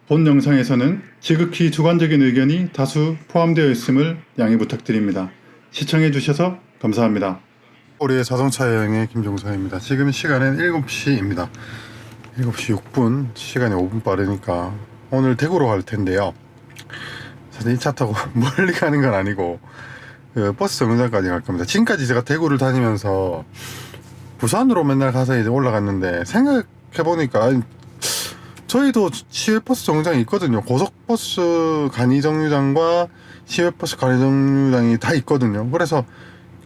본 영상에서는 지극히 주관적인 의견이 다수 포함되어 있음을 양해 부탁드립니다. 시청해주셔서 감사합니다. 우리의 자동차 여행의 김종서입니다. 지금 시간은 7시입니다. 7시 6분, 시간이 5분 빠르니까 오늘 대구로 갈 텐데요. 사실 이 차 타고 멀리 가는 건 아니고 버스 정류장까지 갈 겁니다. 지금까지 제가 대구를 다니면서 부산으로 맨날 가서 이제 올라갔는데 생각해보니까 저희도 시외버스 정류장이 있거든요. 고속버스 간이정류장과 시외버스 간이정류장이 다 있거든요. 그래서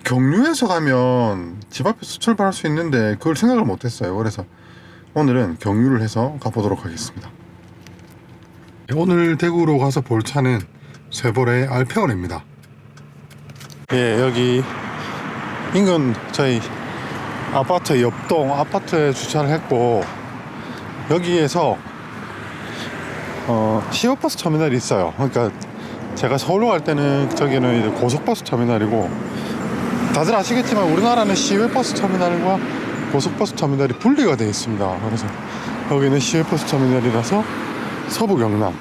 경유해서 가면 집 앞에서 출발할 수 있는데 그걸 생각을 못했어요. 그래서 오늘은 경유를 해서 가보도록 하겠습니다. 오늘 대구로 가서 볼 차는 쉐보레 알페오네입니다. 예, 여기 인근 저희 아파트 옆동 아파트에 주차를 했고, 여기에서 시외버스 터미널이 있어요. 그러니까 제가 서울로 갈 때는 저기는 이제 고속버스 터미널이고, 다들 아시겠지만 우리나라는 시외버스 터미널과 고속버스 터미널이 분리가 되어 있습니다. 그래서 여기는 시외버스 터미널이라서 서부 경남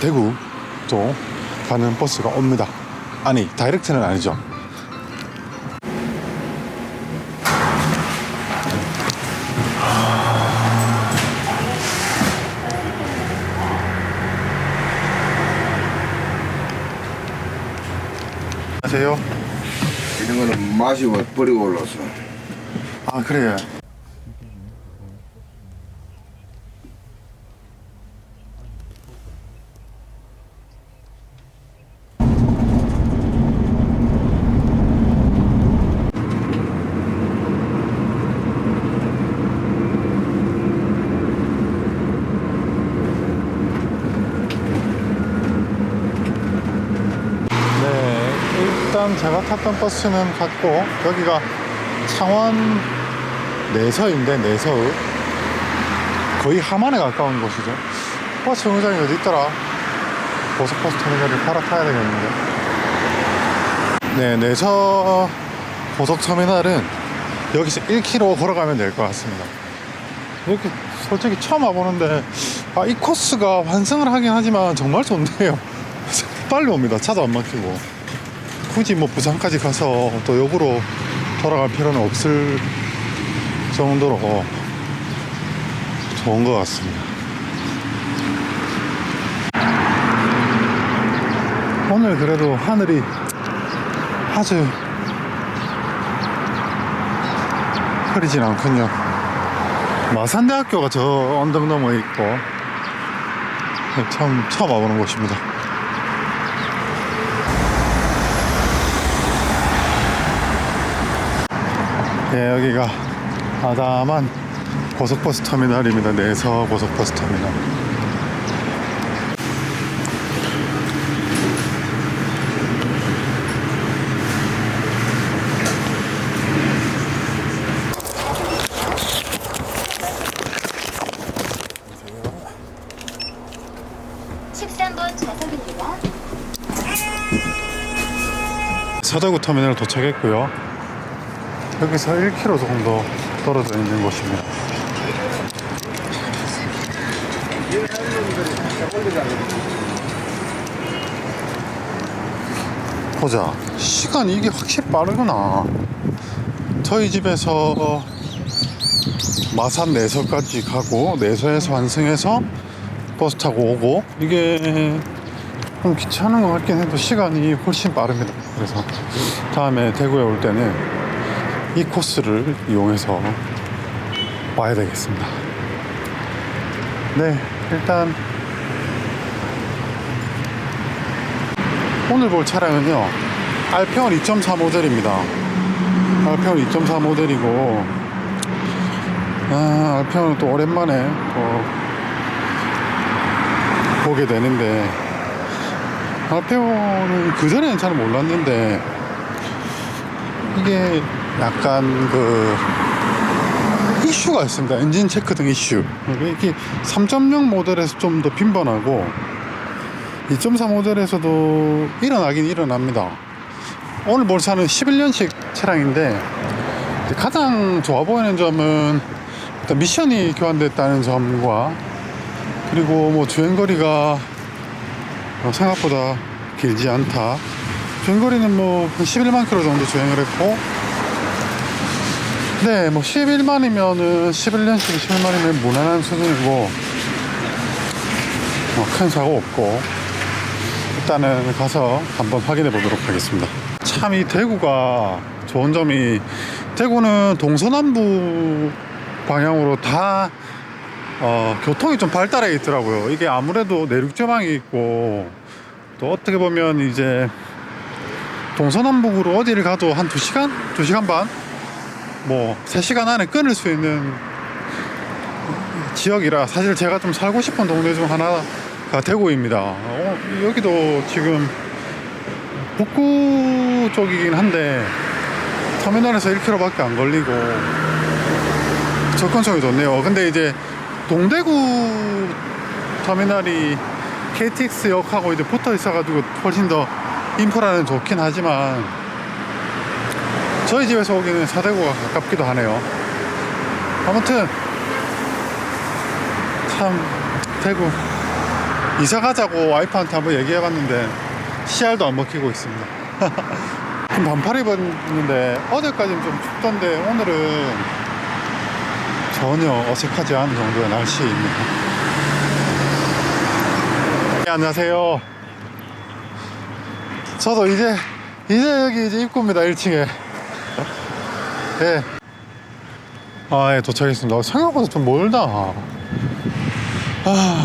대구 쪽 가는 버스가 옵니다. 아니, 다이렉트는 아니죠. 안녕하세요. 이런 거는 마시고 버리고 올라서. 아, 그래요. 일단 제가 탔던 버스는 갔고, 여기가 창원 내서인데, 내서읍 거의 함안에 가까운 곳이죠. 버스 정류장이 어디 있더라? 고속버스 터미널을 갈아타야 되겠는데. 네, 내서 고속터미널은 여기서 1km 걸어가면 될 것 같습니다. 이렇게 솔직히 처음 와보는데 이 코스가 환승을 하긴 하지만 정말 좋네요. 빨리 옵니다. 차도 안 막히고. 굳이 뭐 부산까지 가서 또 역으로 돌아갈 필요는 없을 정도로 좋은 것 같습니다. 오늘 그래도 하늘이 아주 흐리진 않군요. 마산대학교가 저 언덕 너머에 있고, 처음 와보는 곳입니다. 네, 여기가 아담한 고속버스 터미널입니다. 내서 고속버스 터미널. 좌석입니다. 서대구 터미널 도착했고요. 여기서 1km 정도 떨어져 있는 곳입니다. 보자. 시간이 이게 확실히 빠르구나. 저희 집에서 마산 내서까지 가고, 내서에서 환승해서 버스 타고 오고, 이게 좀 귀찮은 것 같긴 해도 시간이 훨씬 빠릅니다. 그래서 다음에 대구에 올 때는 이 코스를 이용해서 와야 되겠습니다. 네, 일단 오늘 볼 차량은요, 알페온 2.4 모델입니다. 알페온 2.4 모델이고, 알페온은 또 오랜만에 보게 되는데, 알페온은 그전에는 잘 몰랐는데 이게 약간 이슈가 있습니다. 엔진 체크 등 이슈. 이게 3.0 모델에서 좀 더 빈번하고 2.4 모델에서도 일어나긴 일어납니다. 오늘 볼 차는 11년식 차량인데, 가장 좋아 보이는 점은 일단 미션이 교환됐다는 점과, 그리고 뭐 주행거리가 생각보다 길지 않다. 주행거리는 뭐 한 11만 킬로 정도 주행을 했고, 네, 뭐 11만이면은 11년식 11만이면 무난한 수준이고, 큰 사고 없고, 일단은 가서 한번 확인해 보도록 하겠습니다. 참 이 대구가 좋은 점이, 대구는 동서남북 방향으로 다 교통이 좀 발달해 있더라고요. 이게 아무래도 내륙지방이 있고, 또 어떻게 보면 이제 동서남북으로 어디를 가도 한 2시간? 2시간 반? 뭐 3시간 안에 끊을 수 있는 지역이라, 사실 제가 좀 살고 싶은 동네 중 하나가 대구입니다. 여기도 지금 북구 쪽이긴 한데 터미널에서 1km밖에 안 걸리고 접근성이 좋네요. 근데 이제 동대구 터미널이 KTX역하고 이제 붙어 있어가지고 훨씬 더 인프라는 좋긴 하지만, 저희 집에서 오기는 사대구가 가깝기도 하네요. 아무튼 참 대구 이사 가자고 와이프한테 한번 얘기해봤는데 씨알도 안 먹히고 있습니다. 반팔 입었는데 어제까지는 좀 춥던데 오늘은 전혀 어색하지 않은 정도의 날씨입니다. 네, 안녕하세요. 저도 이제 여기 이제 입구입니다. 1층에. 네. 예, 도착했습니다. 생각보다 좀 멀다.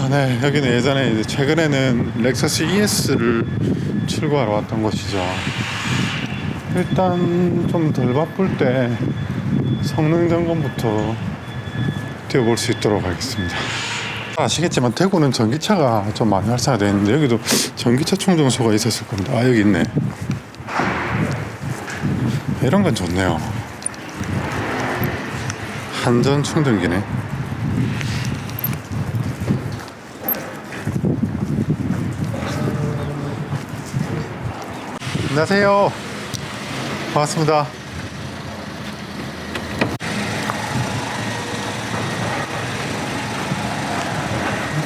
네. 여기는 예전에 이제 최근에는 렉서스 ES를 출고하러 왔던 곳이죠. 일단 좀 덜 바쁠 때 성능 점검부터 뛰어볼 수 있도록 하겠습니다. 아시겠지만 대구는 전기차가 좀 많이 활성화되어 있는데, 여기도 전기차 충전소가 있었을 겁니다. 여기 있네. 이런 건 좋네요. 한전 충전기네. 안녕하세요. 반갑습니다.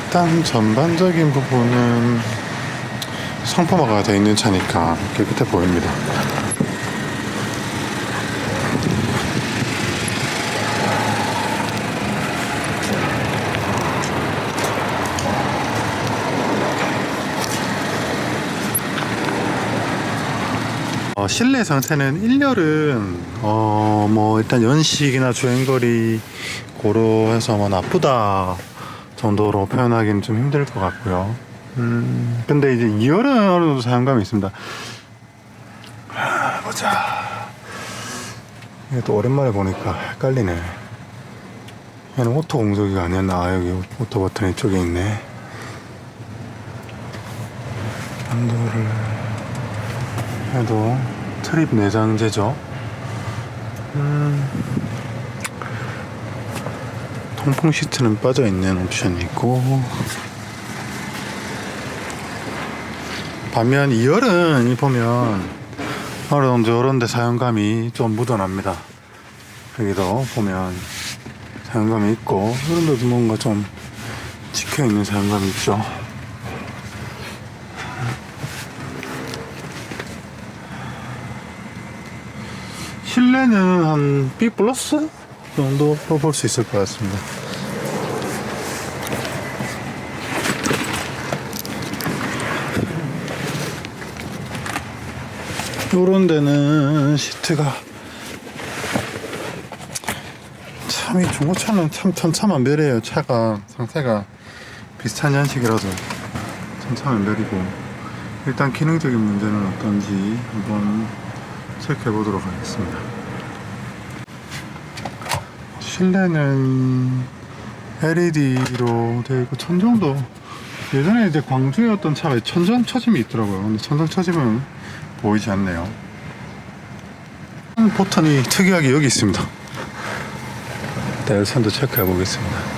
일단 전반적인 부분은 상품화가 되어 있는 차니까 깨끗해 보입니다. 실내 상태는 1열은 뭐 일단 연식이나 주행거리 고려해서 뭐 나쁘다 정도로 표현하기는 좀 힘들 것 같고요. 근데 이제 2열은 어느 정도 사용감이 있습니다. 보자. 이게 또 오랜만에 보니까 헷갈리네. 얘는 오토 공조기가 아니었나? 여기 오토 버튼 이쪽에 있네. 한도를 해도 트립 내장재죠. 통풍 시트는 빠져있는 옵션이 있고, 반면 2열은 보면 어느 정도 이런 데 사용감이 좀 묻어납니다. 여기도 보면 사용감이 있고, 이런 데도 뭔가 좀 찍혀있는 사용감이 있죠. 실내는 한 B 플러스 정도로 볼 수 있을 것 같습니다. 요런 데는 시트가 참, 이 중고차는 참 천차만별이에요. 차가 상태가 비슷한 연식이라도 천차만별이고, 일단 기능적인 문제는 어떤지 한번 체크해 보도록 하겠습니다. 실내는 LED로 되어 있고, 천정도 예전에 이제 광주에 어떤 차가 천정 처짐이 있더라고요. 근데 천정 처짐은 보이지 않네요. 버튼이 특이하게 여기 있습니다. 열선도 체크해 보겠습니다.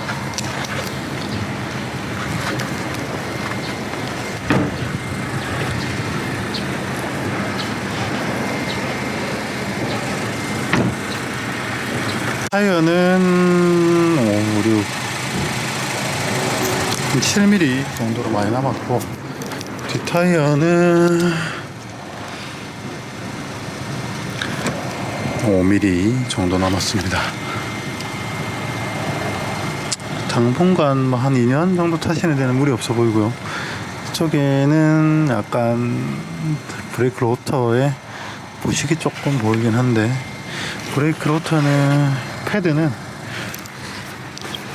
타이어는 5, 6 한 7mm 정도로 많이 남았고, 뒷타이어는 5mm 정도 남았습니다. 당분간 뭐 한 2년 정도 타시는 데는 무리 없어 보이고요. 이쪽에는 약간 브레이크 로터에 부식이 조금 보이긴 한데, 브레이크 로터는 패드는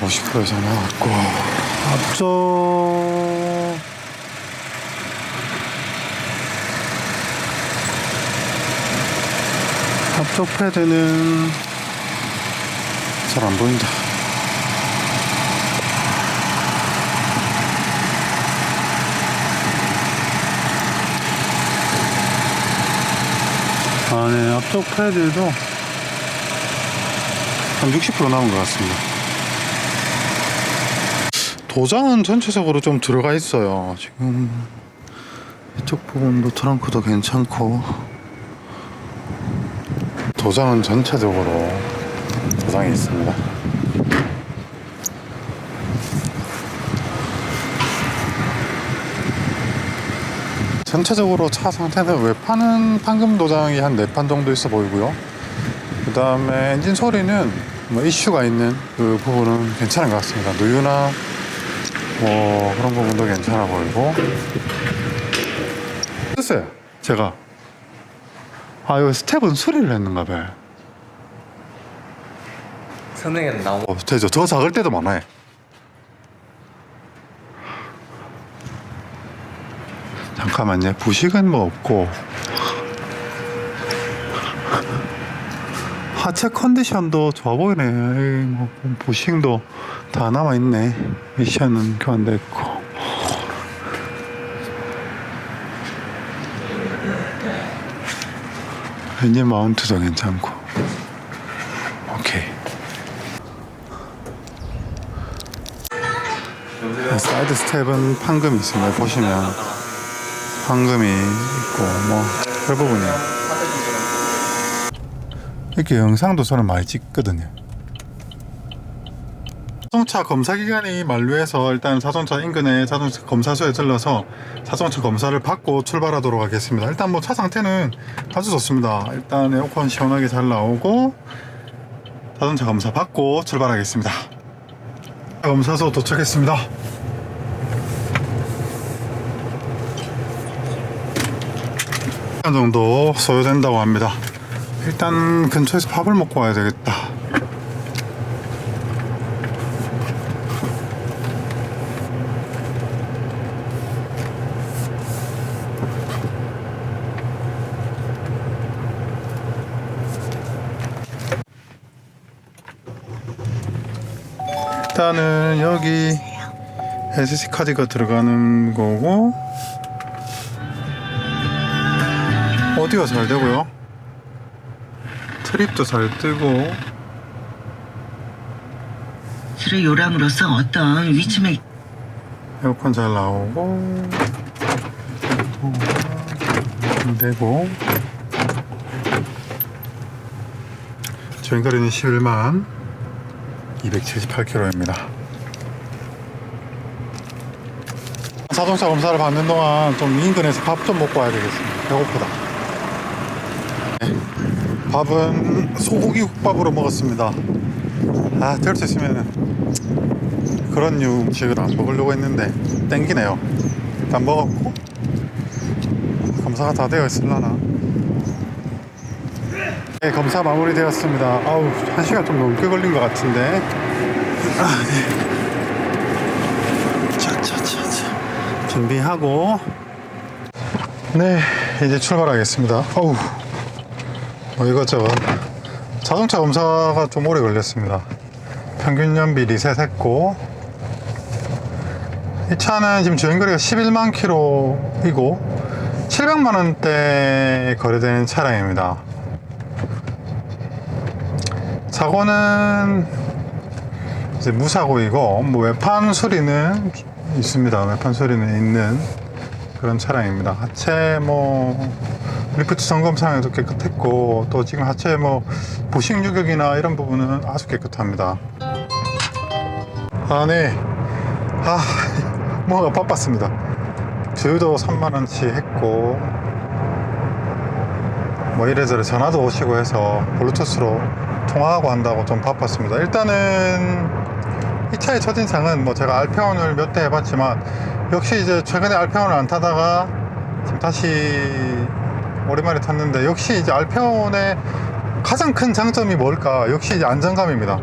50% 이상 나왔고, 앞쪽 패드는 잘 안 보인다. 네, 앞쪽 패드도 한 60% 남은 것 같습니다. 도장은 전체적으로 좀 들어가 있어요. 지금 이쪽 부분도 트렁크도 괜찮고, 도장은 전체적으로 도장이 있습니다. 전체적으로 차 상태는 외판은 판금 도장이 한 4판 정도 있어 보이고요. 그 다음에 엔진 소리는 뭐 이슈가 있는 그 부분은 괜찮은 것 같습니다. 누유나 뭐 그런 부분도 괜찮아 보이고. 글쎄요, 제가 이거 스텝은 수리를 했는가 봐요. 성능에는 나오고 되죠. 더 작을 때도 많아요. 잠깐만요. 부식은 뭐 없고, 하체 컨디션도 좋아 보이네. 뭐 부식도 다 남아 있네. 미션은 교환됐고. 엔진 마운트도 괜찮고. 오케이. 사이드 스텝은 판금이 있습니다. 보시면 판금이 있고 뭐 그 부분이요. 이렇게 영상도 저는 많이 찍거든요. 자동차 검사 기간이 만료해서 일단 자동차 인근의 자동차 검사소에 들러서 자동차 검사를 받고 출발하도록 하겠습니다. 일단 뭐 차 상태는 아주 좋습니다. 일단 에어컨 시원하게 잘 나오고, 자동차 검사 받고 출발하겠습니다. 검사소 도착했습니다. 정도 소요된다고 합니다. 일단 근처에서 밥을 먹고 와야 되겠다. 일단은 여기 SD 카드가 들어가는 거고, 오디오 잘 되고요. 트립도 잘 뜨고. 실의 요람으로서 어떤 위치맥 에어컨 잘 나오고, 되고. 주행거리는 11만 278km입니다. 자동차 검사를 받는 동안 좀 인근에서 밥 좀 먹고 와야 되겠습니다. 배고프다. 밥은 소고기 국밥으로 먹었습니다. 될 수 있으면 그런 음식을 안 먹으려고 했는데 땡기네요. 일단 먹었고, 검사가 다 되어 있을라나. 네, 검사 마무리 되었습니다. 1시간 좀 넘게 걸린 것 같은데. 네. 차차차차. 준비하고, 네, 이제 출발하겠습니다. 뭐 이것저것. 자동차 검사가 좀 오래 걸렸습니다. 평균 연비 리셋했고, 이 차는 지금 주행거리가 11만 킬로이고 700만 원대 거래되는 차량입니다. 사고는 이제 무사고이고, 뭐 외판 수리는 있습니다. 외판 수리는 있는 그런 차량입니다. 하체 리프트 점검상에도 깨끗했고, 또 지금 하체 부식 유격이나 이런 부분은 아주 깨끗합니다. 네. 뭐가 바빴습니다. 주유도 3만원치 했고, 뭐 이래저래 전화도 오시고 해서 블루투스로 통화하고 한다고 좀 바빴습니다. 일단은 이 차의 첫인상은 뭐 제가 알페온을 몇 대 해봤지만 역시 이제 최근에 알페온을 안 타다가 지금 다시 오랜만에 탔는데, 역시 이제 알페온의 가장 큰 장점이 뭘까? 역시 이제 안정감입니다.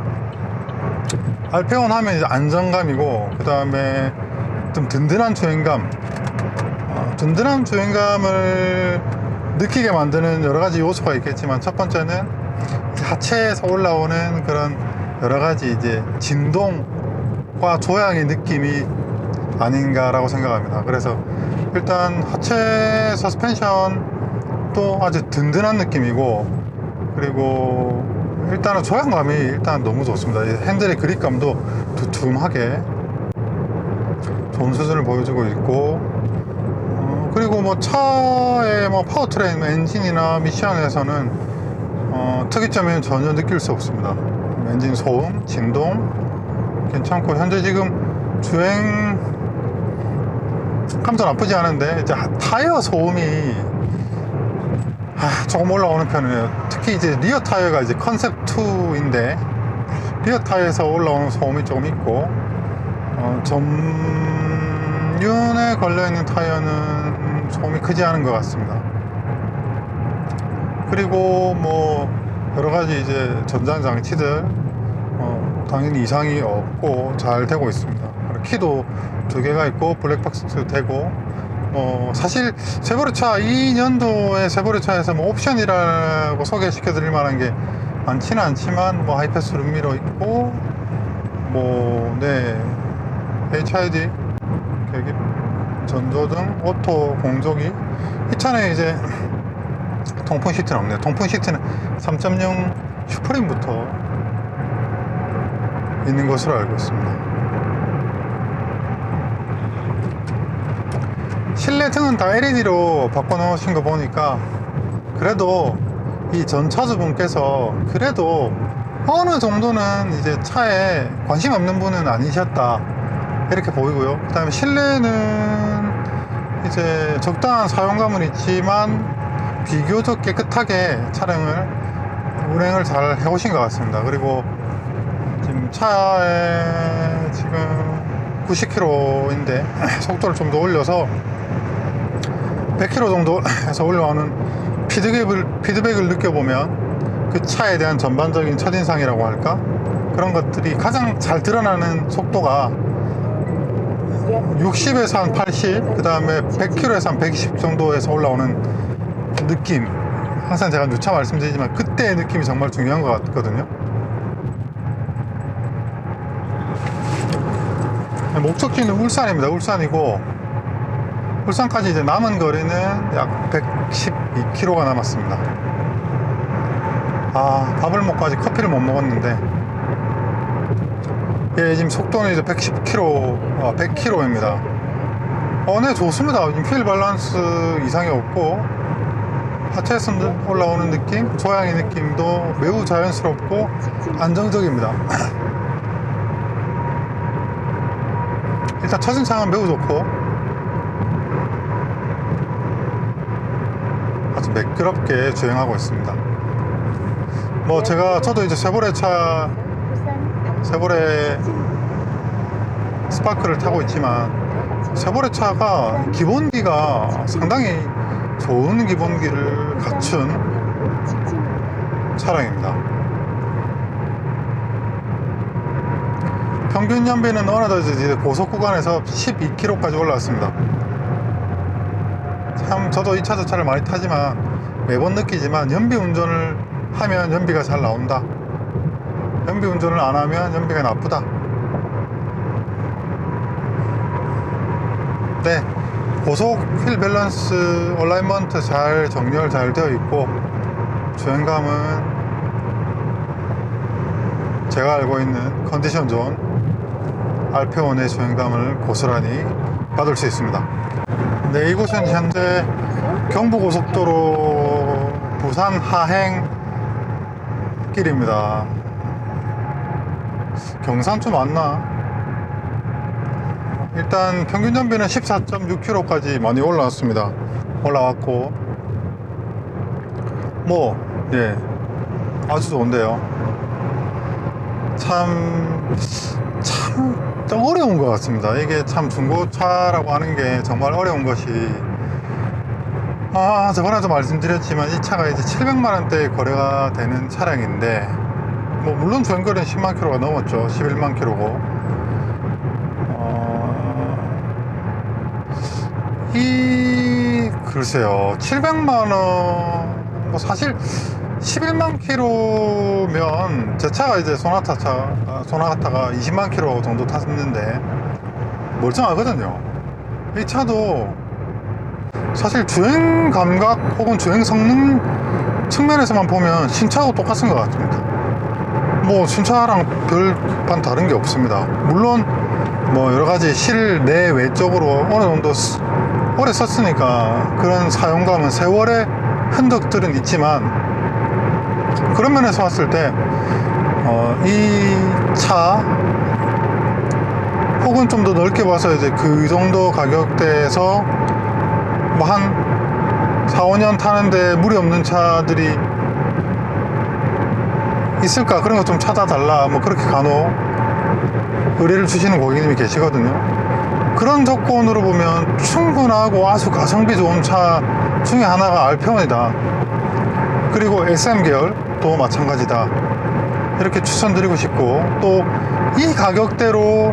알페온 하면 이제 안정감이고, 그 다음에 좀 든든한 주행감, 든든한 주행감을 느끼게 만드는 여러 가지 요소가 있겠지만, 첫 번째는 하체에서 올라오는 그런 여러 가지 이제 진동과 조향의 느낌이 아닌가라고 생각합니다. 그래서 일단 하체 서스펜션도 아주 든든한 느낌이고, 그리고 일단은 조향감이 일단 너무 좋습니다. 핸들의 그립감도 두툼하게 좋은 수준을 보여주고 있고, 그리고 뭐 차의 뭐 파워트레인, 엔진이나 미션에서는 특이점은 전혀 느낄 수 없습니다. 엔진 소음, 진동 괜찮고, 현재 지금 주행감도 나쁘지 않은데 이제 타이어 소음이 조금 올라오는 편이에요. 특히 이제 리어 타이어가 이제 컨셉 2인데 리어 타이어에서 올라오는 소음이 조금 있고, 전륜에 걸려있는 타이어는 소음이 크지 않은 것 같습니다. 그리고 뭐 여러가지 이제 전장장치들 당연히 이상이 없고 잘 되고 있습니다. 키도 2개가 있고 블랙박스도 되고, 사실 세보레차, 이 년도에 세보레차에서 뭐 옵션이라고 소개시켜 드릴 만한 게 많지는 않지만, 뭐 하이패스 룸미러 있고, HID 계기, 전조등, 오토 공조기. 이 차는 이제 통풍 시트는 없네요. 통풍 시트는 3.0 슈프림부터 있는 것으로 알고 있습니다. 실내 등은 다 LED로 바꿔놓으신 거 보니까 그래도 이 전차주분께서 그래도 어느 정도는 이제 차에 관심 없는 분은 아니셨다 이렇게 보이고요. 그 다음에 실내는 이제 적당한 사용감은 있지만 비교적 깨끗하게 운행을 잘 해오신 것 같습니다. 그리고 지금 차에 지금 90km인데 속도를 좀 더 올려서 100km 정도 해서 올라오는 피드백을 느껴보면 그 차에 대한 전반적인 첫인상이라고 할까? 그런 것들이 가장 잘 드러나는 속도가 60에서 한 80, 그 다음에 100km에서 한 120 정도에서 올라오는 느낌. 항상 제가 누차 말씀드리지만 그때의 느낌이 정말 중요한 것 같거든요. 목적지는 울산입니다. 울산이고, 울산까지 이제 남은 거리는 약 112km가 남았습니다. 밥을 먹고 아직 커피를 못 먹었는데, 지금 속도는 이제 110km, 100km입니다. 네, 좋습니다. 휠 밸런스 이상이 없고, 하체에서 올라오는 느낌, 조향의 느낌도 매우 자연스럽고 안정적입니다. 일단 첫인상은 매우 좋고, 아주 매끄럽게 주행하고 있습니다. 저도 이제 세보레 스파크를 타고 있지만, 세보레 차가 기본기가 상당히 좋은 기본기를 갖춘 차량입니다. 평균 연비는 어느덧 이제 고속 구간에서 12km까지 올라왔습니다. 참 저도 이 차를 많이 타지만 매번 느끼지만, 연비 운전을 하면 연비가 잘 나온다, 연비 운전을 안 하면 연비가 나쁘다. 네, 고속 휠 밸런스 얼라이먼트 잘 정렬 잘 되어 있고, 주행감은 제가 알고 있는 컨디션 좋은 알페온의 주행감을 고스란히 받을 수 있습니다. 네, 이곳은 현재 경부고속도로 부산 하행 길입니다. 경산 좀 왔나? 일단 평균 연비는 14.6km까지 많이 올라왔습니다. 올라왔고 뭐 예, 아주 좋은데요. 참 좀 어려운 것 같습니다. 이게 참 중고차라고 하는 게 정말 어려운 것이, 저번에도 말씀드렸지만 이 차가 이제 700만원대에 거래가 되는 차량인데, 뭐 물론 주행거리는 10만 킬로가 넘었죠. 11만 킬로고, 글쎄요, 700만원, 뭐 사실 11만 킬로면 제 차가 이제 소나타가 20만 킬로 정도 탔는데 멀쩡하거든요. 이 차도 사실 주행 감각 혹은 주행 성능 측면에서만 보면 신차하고 똑같은 것 같습니다. 뭐 신차랑 별반 다른 게 없습니다. 물론 뭐 여러가지 실내 외적으로 어느 정도 오래 썼으니까 그런 사용감은 세월의 흔적들은 있지만, 그런 면에서 봤을 때 이 차 혹은 좀 더 넓게 봐서 이제 그 정도 가격대에서 뭐 한 4, 5년 타는데 무리 없는 차들이 있을까, 그런 거 좀 찾아달라, 뭐 그렇게 간혹 의뢰를 주시는 고객님이 계시거든요. 그런 조건으로 보면 충분하고 아주 가성비 좋은 차 중에 하나가 알페온이다. 그리고 SM 계열도 마찬가지다. 이렇게 추천드리고 싶고, 또 이 가격대로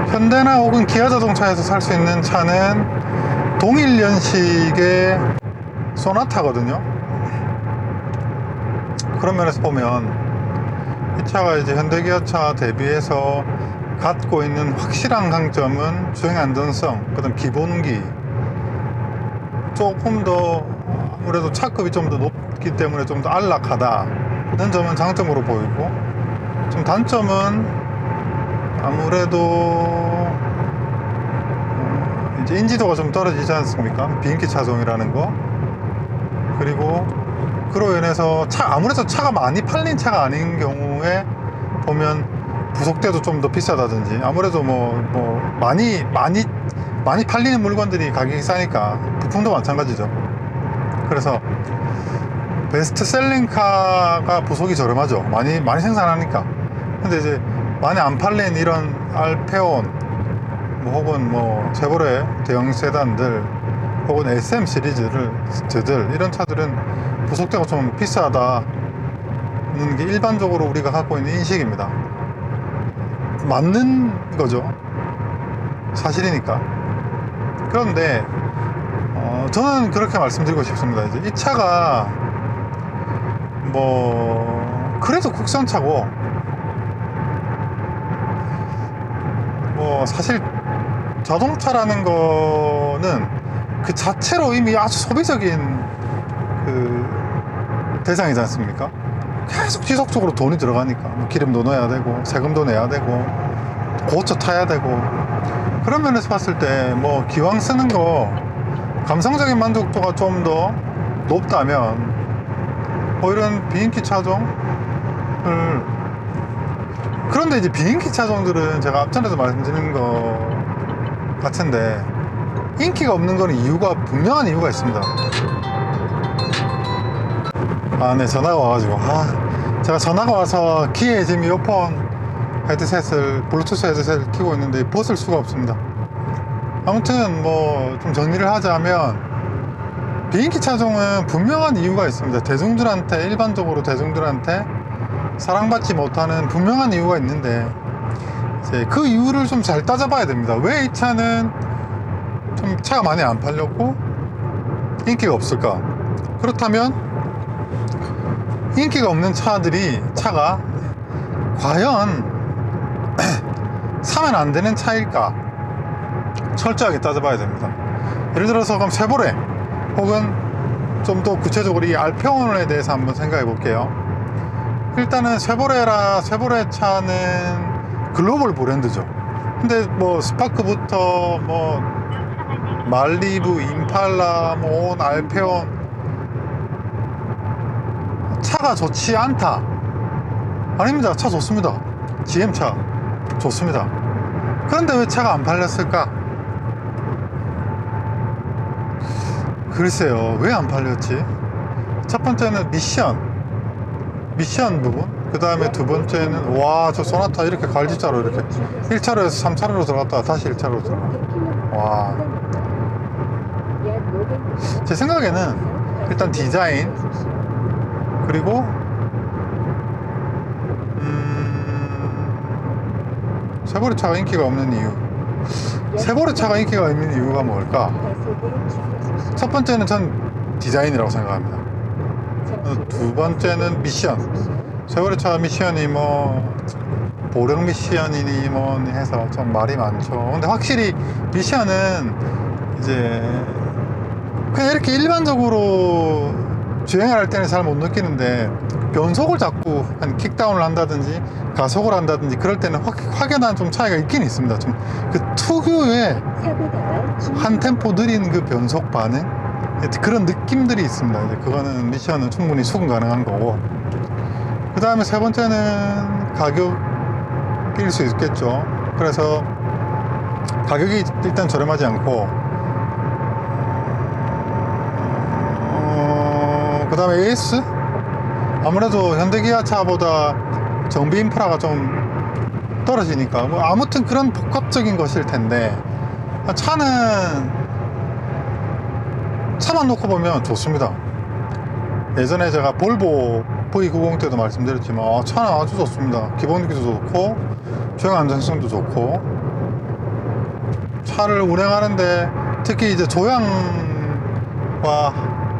현대나 혹은 기아 자동차에서 살 수 있는 차는 동일 연식의 소나타거든요. 그런 면에서 보면 이 차가 이제 현대기아차 대비해서 갖고 있는 확실한 강점은 주행 안전성, 그다음 기본기, 조금 더 아무래도 차급이 좀 더 높기 때문에 좀 더 안락하다는 점은 장점으로 보이고, 좀 단점은 아무래도 이제 인지도가 좀 떨어지지 않습니까? 비인기 차종이라는 거. 그리고 그로 인해서 아무래도 차가 많이 팔린 차가 아닌 경우에 보면 부속대도 좀 더 비싸다든지, 아무래도 많이 팔리는 물건들이 가격이 싸니까 부품도 마찬가지죠. 그래서 베스트셀링카가 부속이 저렴하죠. 많이 생산하니까. 근데 이제 많이 안 팔린 이런 알페온, 혹은 쉐보레 대형 세단들, 혹은 SM 시리즈들 이런 차들은 부속대가 좀 비싸다는 게 일반적으로 우리가 갖고 있는 인식입니다. 맞는 거죠. 사실이니까. 그런데 저는 그렇게 말씀드리고 싶습니다. 이제 이 차가 그래도 국산차고, 사실 자동차라는 거는 그 자체로 이미 아주 소비적인 그 대상이지 않습니까? 계속 지속적으로 돈이 들어가니까 기름도 넣어야 되고 세금도 내야 되고 고쳐 타야 되고, 그런 면에서 봤을 때 기왕 쓰는 거 감성적인 만족도가 좀 더 높다면 이런 비인기 차종을, 그런데 이제 비인기 차종들은 제가 앞전에도 말씀드린 것 같은데 인기가 없는 거는 분명한 이유가 있습니다. 네, 전화가 와가지고 제가 전화가 와서 귀에 지금 이어폰 블루투스 헤드셋을 끼고 있는데 벗을 수가 없습니다. 아무튼 좀 정리를 하자면, 비인기 차종은 분명한 이유가 있습니다. 일반적으로 대중들한테 사랑받지 못하는 분명한 이유가 있는데, 이제 그 이유를 좀 잘 따져봐야 됩니다. 왜 이 차는 좀 차가 많이 안 팔렸고 인기가 없을까? 그렇다면 인기가 없는 차가 과연 사면 안 되는 차일까? 철저하게 따져봐야 됩니다. 예를 들어서 그럼 쉐보레, 혹은 좀 더 구체적으로 이 알페온에 대해서 한번 생각해 볼게요. 일단은 쉐보레 차는 글로벌 브랜드죠. 근데 스파크부터 말리부, 임팔라, 알페온, 차가 좋지 않다? 아닙니다. 차 좋습니다. GM차 좋습니다. 그런데 왜 차가 안 팔렸을까? 글쎄요, 왜 안 팔렸지? 첫 번째는 미션 부분. 그 다음에 두 번째는, 와, 저 소나타 이렇게 갈지자로 이렇게 1차로에서 3차로로 들어갔다가 다시 1차로로 들어가. 와. 제 생각에는 일단 디자인, 그리고 세보레 차가 인기가 없는 이유. 세보레 차가 인기가 있는 이유가 뭘까? 첫 번째는 전 디자인이라고 생각합니다. 두 번째는 미션. 세월의 차 미션이 뭐 보령 미션이니 뭐니 해서 좀 말이 많죠. 근데 확실히 미션은 이제 그냥 이렇게 일반적으로 주행을 할 때는 잘 못 느끼는데 변속을 자꾸 한 킥다운을 한다든지 가속을 한다든지 그럴 때는 확연한 좀 차이가 있긴 있습니다. 좀 그 특유의 한 템포 느린 그 변속 반응, 그런 느낌들이 있습니다. 이제 그거는 미션은 충분히 수긍 가능한 거고, 그 다음에 세 번째는 가격일 수 있겠죠. 그래서 가격이 일단 저렴하지 않고, 그 다음에 AS? 아무래도 현대기아 차보다 정비 인프라가 좀 떨어지니까, 뭐 아무튼 그런 복합적인 것일 텐데, 차만 놓고 보면 좋습니다. 예전에 제가 볼보 V90 때도 말씀드렸지만 차는 아주 좋습니다. 기본기도 좋고 주행 안전성도 좋고, 차를 운행하는데 특히 이제 조향과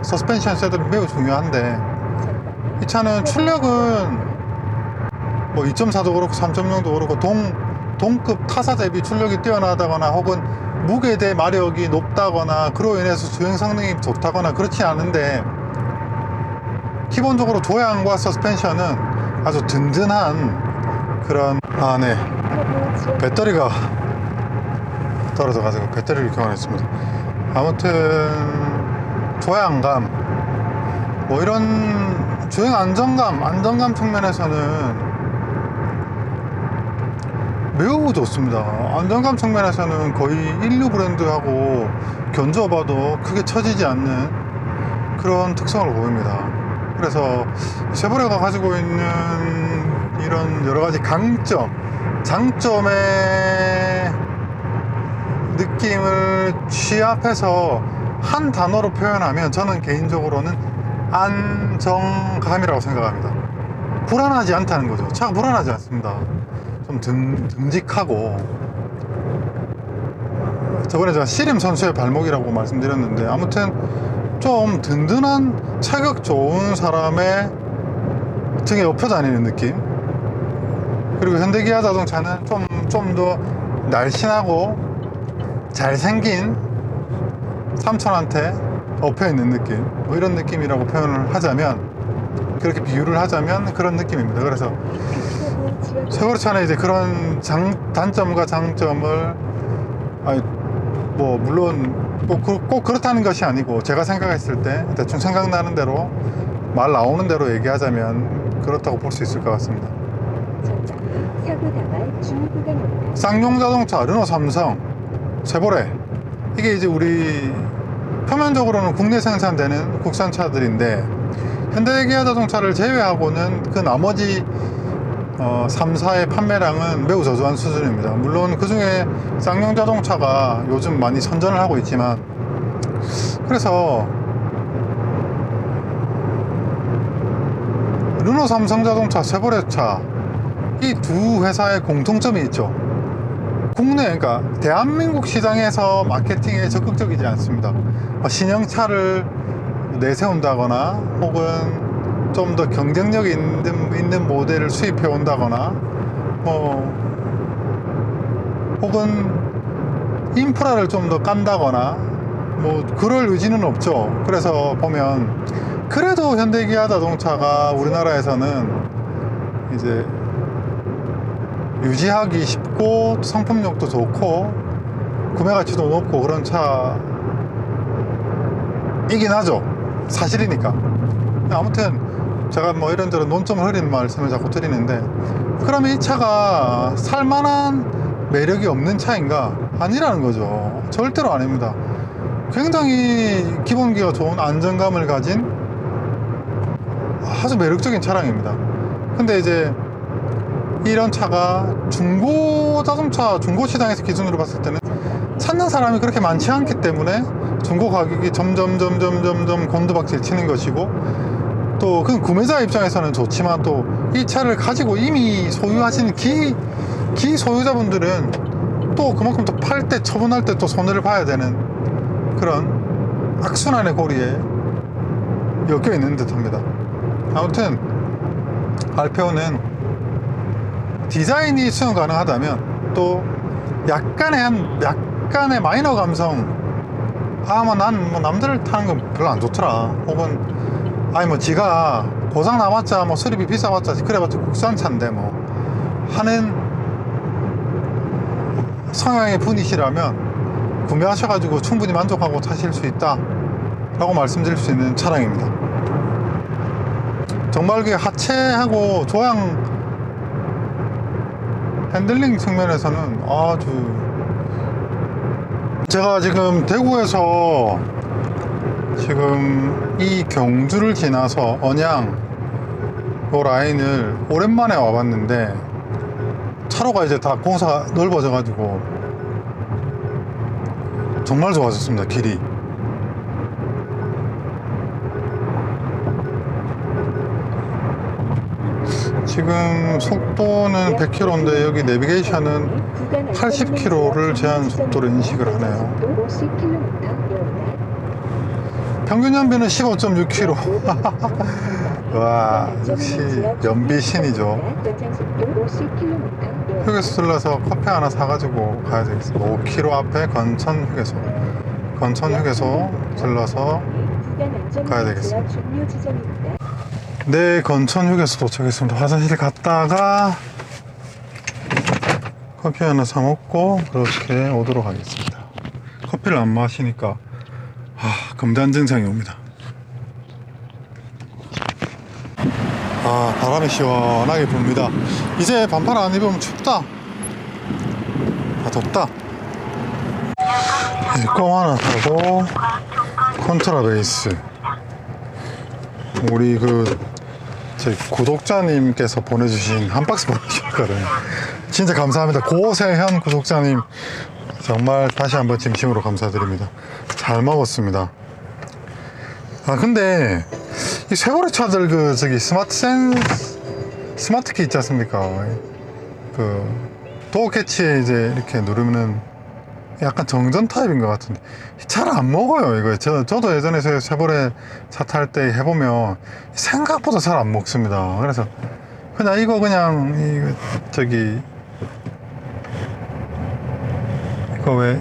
서스펜션 셋업이 매우 중요한데, 이 차는 출력은 뭐 2.4도 그렇고 3.0도 그렇고 동급 타사 대비 출력이 뛰어나다거나 혹은 무게 대 마력이 높다거나 그로 인해서 주행 성능이 좋다거나 그렇지 않은데, 기본적으로 조향과 서스펜션은 아주 든든한 그런, 네, 배터리가 떨어져가지고 배터리를 교환했습니다. 아무튼 조향감, 뭐 이런 주행 안정감 측면에서는 매우 좋습니다. 안정감 측면에서는 거의 인류 브랜드하고 견주어봐도 크게 처지지 않는 그런 특성을 보입니다. 그래서 쉐보레가 가지고 있는 이런 여러가지 장점의 느낌을 취합해서 한 단어로 표현하면 저는 개인적으로는 안정감이라고 생각합니다. 불안하지 않다는 거죠. 차가 불안하지 않습니다. 좀 듬직하고, 저번에 제가 씨름 선수의 발목이라고 말씀드렸는데, 아무튼 좀 든든한 체격 좋은 사람의 등에 업혀 다니는 느낌. 그리고 현대기아 자동차는 좀 더 날씬하고 잘생긴 삼촌한테 업혀 있는 느낌, 뭐 이런 느낌이라고 표현을 하자면, 그렇게 비유를 하자면 그런 느낌입니다. 그래서 세월호 차는 이제 그런 단점과 장점을, 뭐 물론 꼭 그렇다는 것이 아니고, 제가 생각했을 때 대충 생각나는 대로 말 나오는 대로 얘기하자면 그렇다고 볼 수 있을 것 같습니다. 쌍용 자동차, 르노, 삼성, 쉐보레, 이게 이제 우리 표면적으로는 국내 생산되는 국산차들인데, 현대기아 자동차를 제외하고는 그 나머지 3사의 판매량은 매우 저조한 수준입니다. 물론 그 중에 쌍용 자동차가 요즘 많이 선전을 하고 있지만, 그래서 르노, 삼성 자동차, 쉐보레 차, 이 두 회사의 공통점이 있죠. 국내, 그러니까 대한민국 시장에서 마케팅에 적극적이지 않습니다. 신형차를 내세운다거나 혹은 좀 더 경쟁력 있는 모델을 수입해 온다거나, 혹은 인프라를 좀 더 깐다거나, 뭐 그럴 의지는 없죠. 그래서 보면 그래도 현대기아 자동차가 우리나라에서는 이제 유지하기 쉽고 상품력도 좋고 구매 가치도 높고 그런 차이긴 하죠. 사실이니까. 아무튼 제가 뭐 이런저런 논점을 흐린 말씀을 자꾸 드리는데, 그러면 이 차가 살만한 매력이 없는 차인가? 아니라는 거죠. 절대로 아닙니다. 굉장히 기본기가 좋은 안정감을 가진 아주 매력적인 차량입니다. 근데 이제 이런 차가 중고 자동차, 중고 시장에서 기준으로 봤을 때는 찾는 사람이 그렇게 많지 않기 때문에 중고 가격이 점점 곤두박질 치는 것이고, 또 그 구매자 입장에서는 좋지만 또 이 차를 가지고 이미 소유하시는 기 소유자분들은 또 그만큼 또 팔 때, 처분할 때 또 손해를 봐야 되는 그런 악순환의 고리에 엮여 있는 듯 합니다. 아무튼 알페오는 디자인이 수용 가능하다면, 또 약간의 마이너 감성, 난 남들 타는 건 별로 안 좋더라, 혹은 지가 고장 나봤자 수리비 비싸봤자 그래봤자 국산차인데 하는 성향의 분이시라면 구매하셔가지고 충분히 만족하고 타실 수 있다 라고 말씀드릴 수 있는 차량입니다. 정말 그 하체하고 조향 핸들링 측면에서는 아주, 제가 지금 대구에서 지금 이 경주를 지나서 언양 요 라인을 오랜만에 와봤는데, 차로가 이제 다 공사가 넓어져 가지고 정말 좋아졌습니다. 길이 지금 속도는 100km인데 여기 내비게이션은 80km를 제한 속도로 인식을 하네요. 평균 연비는 15.6km. 와, 역시 연비신이죠. 휴게소 들러서 커피 하나 사가지고 가야 되겠습니다. 5km 앞에 건천 휴게소 들러서 가야 되겠습니다. 네, 건천 휴게소 도착했습니다. 화장실 갔다가 커피 하나 사 먹고 그렇게 오도록 하겠습니다. 커피를 안 마시니까 금단 증상이 옵니다. 바람이 시원하게 붑니다. 이제 반팔 안 입으면 춥다. 덥다. 껌 하나 사고 컨트라 베이스, 우리 제 구독자님께서 보내주신 한 박스 보내주셨거든요. 진짜 감사합니다. 고세현 구독자님, 정말 다시 한번 진심으로 감사드립니다. 잘 먹었습니다. 근데 이 쉐보레 차들 스마트키 있지 않습니까? 도어 캐치에 이제 이렇게 누르면은 약간 정전 타입인 것 같은데 잘 안 먹어요, 이거. 저도 예전에 쉐보레 차 탈 때 해보면 생각보다 잘 안 먹습니다. 그래서 이거 왜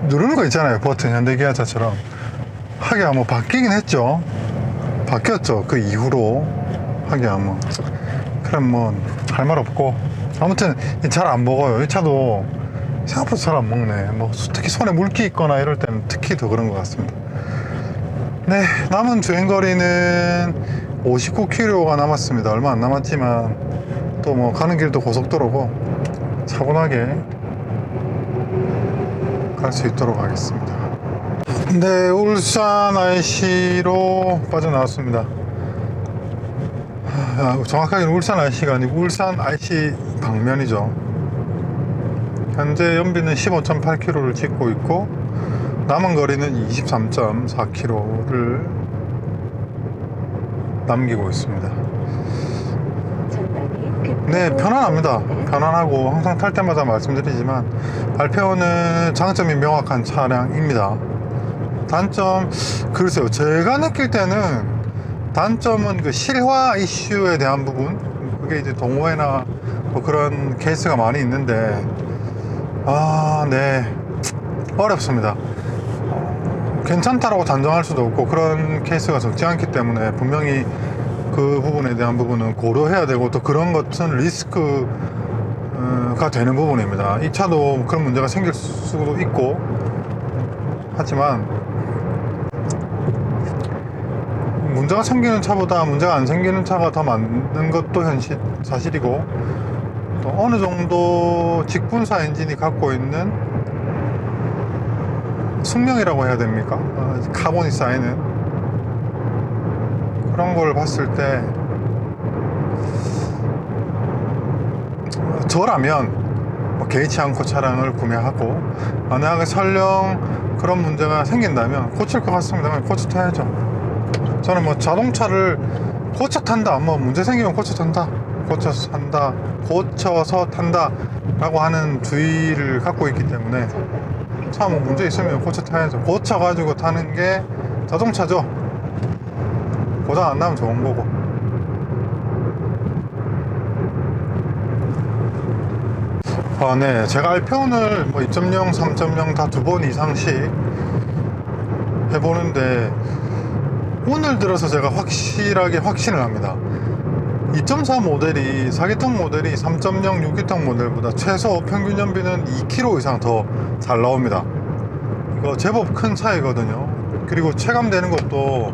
누르는 거 있잖아요, 버튼. 현대기아차처럼 하기야 바뀌긴 했죠. 바뀌었죠, 그 이후로. 하기야 그럼 할 말 없고, 아무튼 잘 안 먹어요. 이 차도 생각보다 잘 안 먹네. 특히 손에 물기 있거나 이럴 때는 특히 더 그런 것 같습니다. 네, 남은 주행거리는 59km가 남았습니다. 얼마 안 남았지만 또 가는 길도 고속도로고 차분하게 갈 수 있도록 하겠습니다. 네, 울산 IC로 빠져나왔습니다. 정확하게는 울산 IC가 아니고 울산 IC 방면이죠. 현재 연비는 15.8km를 찍고 있고 남은 거리는 23.4km를 남기고 있습니다. 네, 편안합니다. 편안하고 항상 탈 때마다 말씀드리지만 알페오는 장점이 명확한 차량입니다. 단점, 글쎄요, 제가 느낄 때는 단점은 그 실화 이슈에 대한 부분, 그게 이제 동호회나 그런 케이스가 많이 있는데 네, 어렵습니다. 괜찮다라고 단정할 수도 없고 그런 케이스가 적지 않기 때문에 분명히 그 부분에 대한 부분은 고려해야 되고, 또 그런 것은 리스크가 되는 부분입니다. 이 차도 그런 문제가 생길 수도 있고 하지만 문제가 생기는 차보다 문제가 안 생기는 차가 더 많은 것도 사실이고, 또 어느 정도 직분사 엔진이 갖고 있는 숙명이라고 해야 됩니까? 카본이 쌓이는 그런 걸 봤을 때 저라면 개의치 않고 차량을 구매하고 만약에 설령 그런 문제가 생긴다면 고칠 것 같습니다. 고쳐 타야죠. 저는 뭐 자동차를 고쳐 탄다, 뭐 문제 생기면 고쳐 탄다, 고쳐서 탄다, 고쳐서 탄다 라고 하는 주의를 갖고 있기 때문에 차 뭐 문제 있으면 고쳐 타야죠. 고쳐 가지고 타는 게 자동차죠. 고장 안 나면 좋은 거고. 네. 제가 알페온을 뭐 2.0, 3.0 다 2번 이상씩 해보는데 오늘 들어서 제가 확실하게 확신을 합니다. 2.4 모델이 4기통 모델이 3.0, 6기통 모델보다 최소 평균 연비는 2km 이상 더 잘 나옵니다. 이거 제법 큰 차이거든요. 그리고 체감되는 것도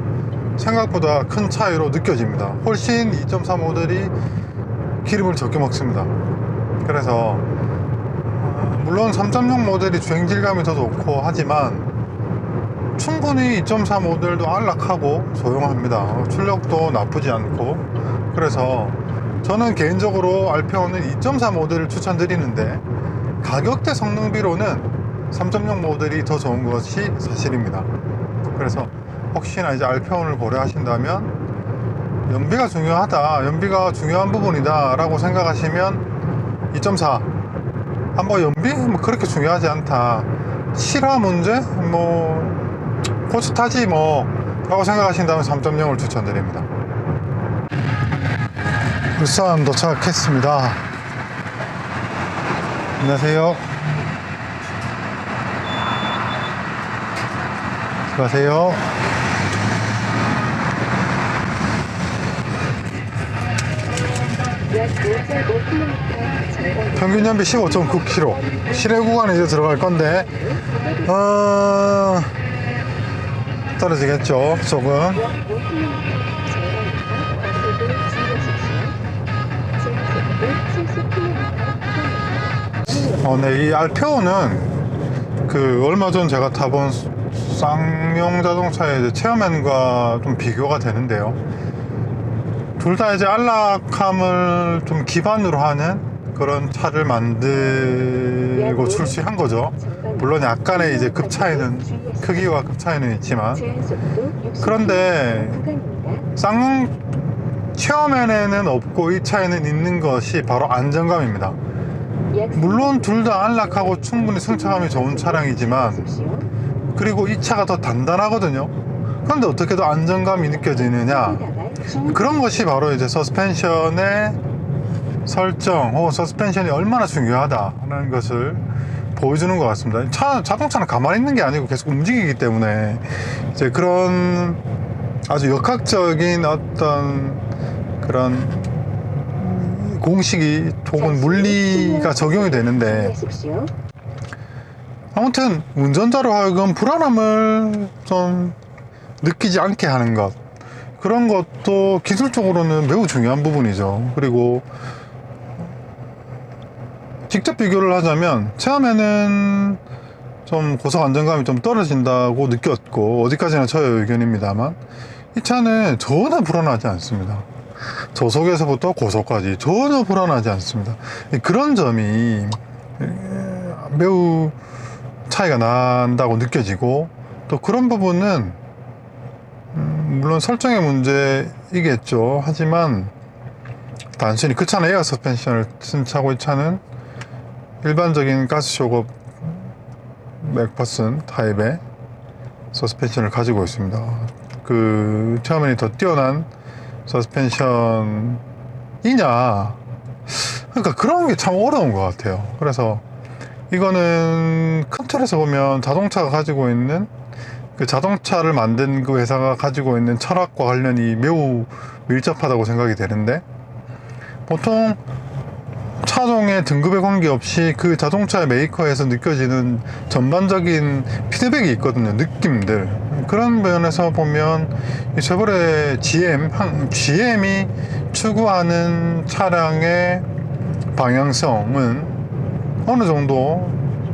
생각보다 큰 차이로 느껴집니다. 훨씬 2.4 모델이 기름을 적게 먹습니다. 그래서 물론 3.0 모델이 주행질감이 더 좋고 하지만 충분히 2.4 모델도 안락하고 조용합니다. 출력도 나쁘지 않고. 그래서 저는 개인적으로 알페온은 2.4 모델을 추천드리는데 가격대 성능비로는 3.0 모델이 더 좋은 것이 사실입니다. 그래서 혹시나 이제 알페온을 고려하신다면 연비가 중요하다, 연비가 중요한 부분이다 라고 생각하시면 2.4 한번 연비? 뭐 그렇게 중요하지 않다, 실화 문제? 뭐 고쳐 타지 뭐 라고 생각하신다면 3.0을 추천드립니다. 울산 도착했습니다. 안녕하세요. 수고하세요. 평균 연비 15.9km. 시내 구간에 이제 들어갈 건데, 떨어지겠죠, 조금. 네, 이 알페온은 얼마 전 제가 타본 쌍용 자동차의 이제 체어맨과 좀 비교가 되는데요. 둘 다 이제 안락함을 좀 기반으로 하는 그런 차를 만들고 출시한 거죠. 물론 약간의 이제 급 차이는, 크기와 급 차이는 있지만, 그런데 쌍용 체어맨에는 없고 이 차에는 있는 것이 바로 안정감입니다. 물론 둘 다 안락하고 충분히 승차감이 좋은 차량이지만, 그리고 이 차가 더 단단하거든요. 그런데 어떻게 더 안정감이 느껴지느냐, 그런 것이 바로 이제 서스펜션의 설정 혹은 서스펜션이 얼마나 중요하다는 것을 보여주는 것 같습니다. 자동차는 가만히 있는 게 아니고 계속 움직이기 때문에 이제 그런 아주 역학적인 어떤 그런 공식이 혹은 물리가 적용이 되는데, 아무튼 운전자로 하여금 불안함을 좀 느끼지 않게 하는 것, 그런 것도 기술적으로는 매우 중요한 부분이죠. 그리고 직접 비교를 하자면 처음에는 좀 고속 안정감이 좀 떨어진다고 느꼈고, 어디까지나 저의 의견입니다만 이 차는 전혀 불안하지 않습니다. 저속에서부터 고속까지 전혀 불안하지 않습니다. 그런 점이 매우 차이가 난다고 느껴지고, 또 그런 부분은 물론 설정의 문제이겠죠. 하지만 단순히 그 차는 에어 서스펜션을 쓴 차고, 이 차는 일반적인 가스쇼크 맥퍼슨 타입의 서스펜션을 가지고 있습니다. 그 체어맨이 더 뛰어난 서스펜션이냐, 그러니까 그런 게 참 어려운 것 같아요. 그래서 이거는 큰 틀에서 보면 자동차가 가지고 있는, 그 자동차를 만든 그 회사가 가지고 있는 철학과 관련이 매우 밀접하다고 생각이 되는데, 보통 차종의 등급에 관계없이 그 자동차의 메이커에서 느껴지는 전반적인 피드백이 있거든요. 느낌들. 그런 면에서 보면 이 쉐보레 GM이 추구하는 차량의 방향성은 어느 정도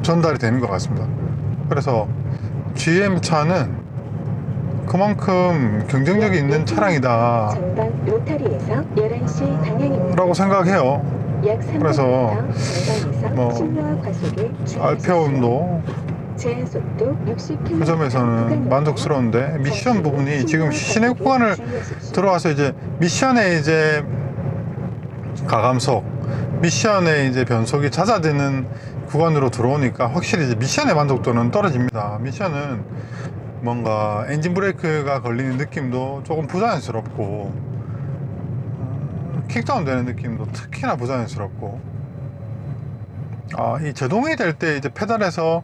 전달이 되는 것 같습니다. 그래서 GM 차는 그만큼 경쟁력이 있는 차량이다 전방 로타리에서 11시 방향입니다. 라고 생각해요. 약 그래서 300m 뭐 전방에서 신호와 과속에 주의하십시오. 알페온도 제한 속도 60km 그 점에서는 만족스러운데 미션 부분이 지금 시내 구간을 들어와서 이제 미션에 이제 가감속, 미션에 이제 변속이 잦아드는 구간으로 들어오니까 확실히 이제 미션의 만족도는 떨어집니다. 미션은 뭔가 엔진 브레이크가 걸리는 느낌도 조금 부자연스럽고 킥다운 되는 느낌도 특히나 부자연스럽고 이 제동이 될 때 이제 페달에서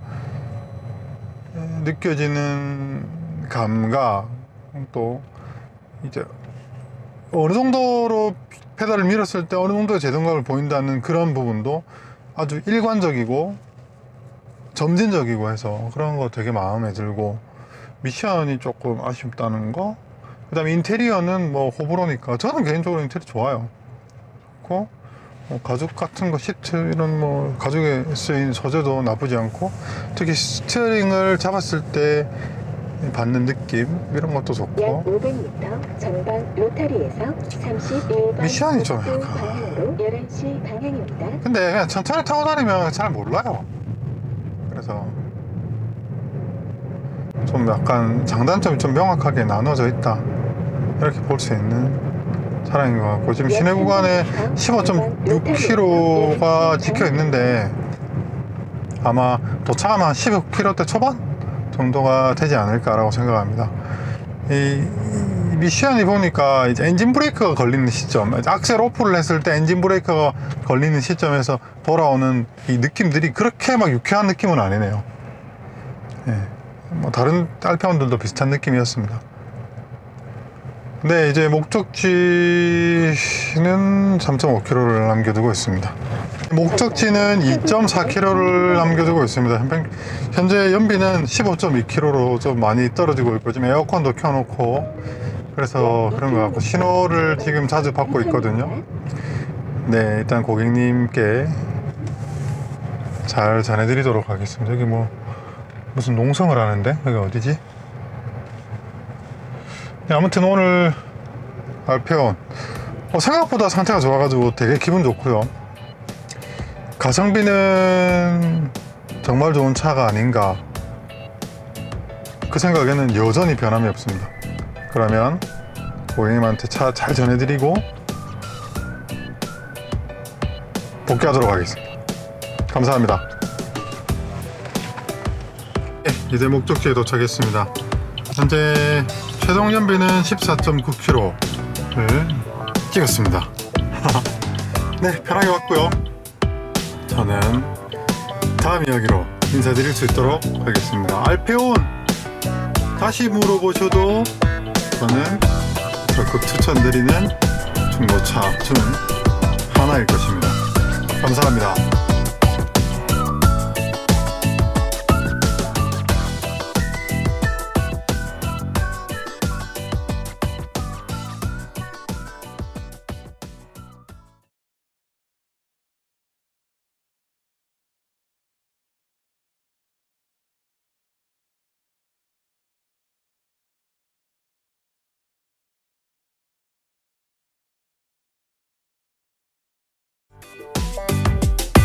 느껴지는 감각 또 이제 어느 정도로 페달을 밀었을 때 어느 정도의 제동감을 보인다는 그런 부분도 아주 일관적이고 점진적이고 해서 그런 거 되게 마음에 들고 미션이 조금 아쉽다는 거. 그 다음에 인테리어는 뭐 호불호니까 저는 개인적으로 인테리어 좋아요. 좋고 가죽 같은 거 시트 이런 뭐 가죽에 쓰인 소재도 나쁘지 않고 특히 스티어링을 잡았을 때 받는 느낌 이런 것도 약 좋고 500m 전방 로타리에서 31번 미션이 좀 북부 약간 방향으로 11시 방향입니다. 근데 그냥 천천히 타고 다니면 잘 몰라요. 그래서 좀 약간 장단점이 좀 명확하게 나눠져 있다 이렇게 볼 수 있는 차량인 것 같고 지금 시내 구간에 15.6km가 찍혀 있는데 아마 도착하면 한 15km대 초반 정도가 되지 않을까라고 생각합니다. 이 미션이 보니까 이제 엔진 브레이크가 걸리는 시점, 악셀 오프를 했을 때 엔진 브레이크가 걸리는 시점에서 돌아오는 이 느낌들이 그렇게 막 유쾌한 느낌은 아니네요. 예. 뭐 다른 알페온들도 비슷한 느낌이었습니다. 근데 이제 목적지는 3.5km를 남겨두고 있습니다. 목적지는 2.4km를 남겨두고 있습니다. 현재 연비는 15.2km로 좀 많이 떨어지고 있고 지금 에어컨도 켜놓고 그래서 그런 것 같고 신호를 지금 자주 받고 있거든요. 네, 일단 고객님께 잘 전해드리도록 하겠습니다. 여기 뭐 무슨 농성을 하는데 여기 어디지? 네, 아무튼 오늘 알페온 생각보다 상태가 좋아가지고 되게 기분 좋고요. 가성비는 정말 좋은 차가 아닌가 그 생각에는 여전히 변함이 없습니다. 그러면 고객님한테 차 잘 전해드리고 복귀하도록 하겠습니다. 감사합니다. 네, 이제 목적지에 도착했습니다. 현재 최종 연비는 14.9km를 찍었습니다. 네, 편하게 왔고요. 저는 다음 이야기로 인사드릴 수 있도록 하겠습니다. 알페온 다시 물어보셔도 저는 적극 추천드리는 중고차 중 하나일 것입니다. 감사합니다.